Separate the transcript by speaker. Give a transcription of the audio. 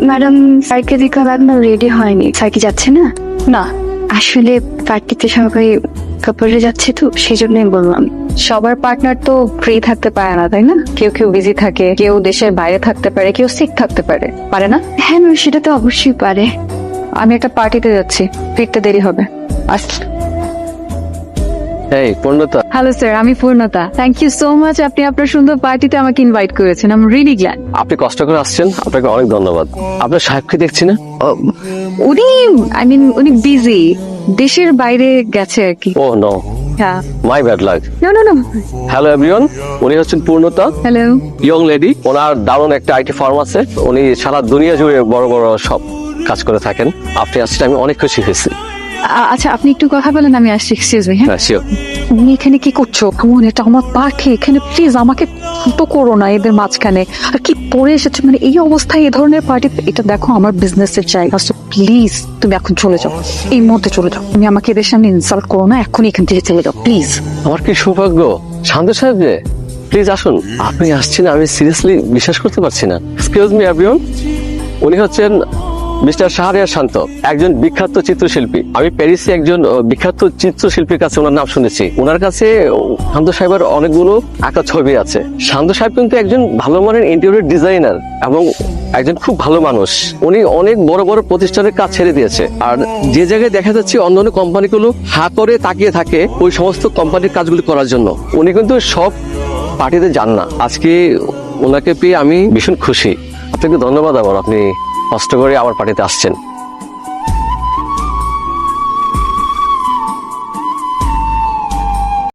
Speaker 1: Madam স্যারকে দেখা এখনো রেডি হয়নি, স্যার কি যাচ্ছে না?
Speaker 2: না,
Speaker 1: আসলে পার্টিতে সবাই কাপড়ে যাচ্ছে তো সেই জন্যই বললাম।
Speaker 2: সবার পার্টনার তো ফ্রি থাকতে পারে না, তাই না? কেউ কেউ বিজি থাকে, কেউ দেশের বাইরে থাকতে পারে, কেউ সিক থাকতে পারে না?
Speaker 1: হ্যাঁ ম্যাম, সেটা তো অবশ্যই পারে।
Speaker 2: আমি একটা পার্টিতে যাচ্ছি, ফিরতে দেরি হবে।
Speaker 3: এই পূর্ণতা,
Speaker 2: হ্যালো স্যার, আমি পূর্ণতা। থ্যাংক ইউ সো মাচ, আপনি আপনার সুন্দর পার্টিতে আমাকে ইনভাইট করেছেন। I am really glad.
Speaker 3: আপনি কষ্ট করে আসছেন, আপনাকে অনেক ধন্যবাদ। আপনার সাহেবকে দেখছি না?
Speaker 2: উনি বিজি, দেশের বাইরে গেছে আর কি।
Speaker 3: ও নো,
Speaker 2: হ্যাঁ।
Speaker 3: My bad luck.
Speaker 2: No.
Speaker 3: Hello everyone, উনি হচ্ছেন পূর্ণতা,
Speaker 2: হ্যালো।
Speaker 3: Young lady. ওনার দারুণ একটা আইটি ফার্ম আছে, উনি সারা দুনিয়া জুড়ে বড় বড় সব কাজ করে থাকেন। আপনি আসছেন, আমি অনেক খুশি হয়েছি।
Speaker 2: আচ্ছা, আপনি একটু কথা বলেন, আমি আসছি। Excuse me. হ্যাঁ,
Speaker 3: হ্যাঁ শিওর।
Speaker 2: তুমি এখানে কি করছো? কেমন, এটা আমার পার্টি, এখানে প্লিজ আমাকে ছোট করো না এদের মাঝখানে। আর কি পরে এসেছো, মানে এই অবস্থায় এই ধরনের পার্টি? এটা দেখো আমার বিজনেসের জায়গা, তো প্লিজ তুমি এখন চলে যাও, এই মুহূর্তে চলে যাও। তুমি আমাকে এদের সামনে ইনসাল্ট করো না, এখনই এখান থেকে চলে যাও প্লিজ।
Speaker 3: আমার কি সৌভাগ্য, শান্ত সাহেব যে, প্লিজ আসুন। আপনি আসছেন, আমি সিরিয়াসলি বিশ্বাস করতে পারছি না। এক্সকিউজ মি এভরিওয়ান, উনি হচ্ছেন মিস্টার শাহরিয়ার শান্ত, একজন বিখ্যাত চিত্রশিল্পী। আমি প্যারিসে একজন বিখ্যাত চিত্রশিল্পীর কাছে ওনার নাম শুনেছি। ওনার কাছে শান্ত সাহেবের অনেকগুলো আঁকা ছবি আছে। শান্ত সাহেব কিন্তু একজন ভালো মানের ইন্টেরিয়র ডিজাইনার এবং একজন খুব ভালো মানুষ। উনি অনেক বড় বড় প্রতিষ্ঠানের কাজ ছেড়ে দিয়েছে, আর যে জায়গায় দেখা যাচ্ছে অন্যান্য কোম্পানিগুলো হা করে তাকিয়ে থাকে ওই সমস্ত কোম্পানির কাজগুলো করার জন্য, উনি কিন্তু সব পার্টিতে যান না। আজকে ওনাকে পেয়ে আমি ভীষণ খুশি। আপনাকে ধন্যবাদ আবার, আপনি কষ্ট করে আমার পার্টিতে আসছেন।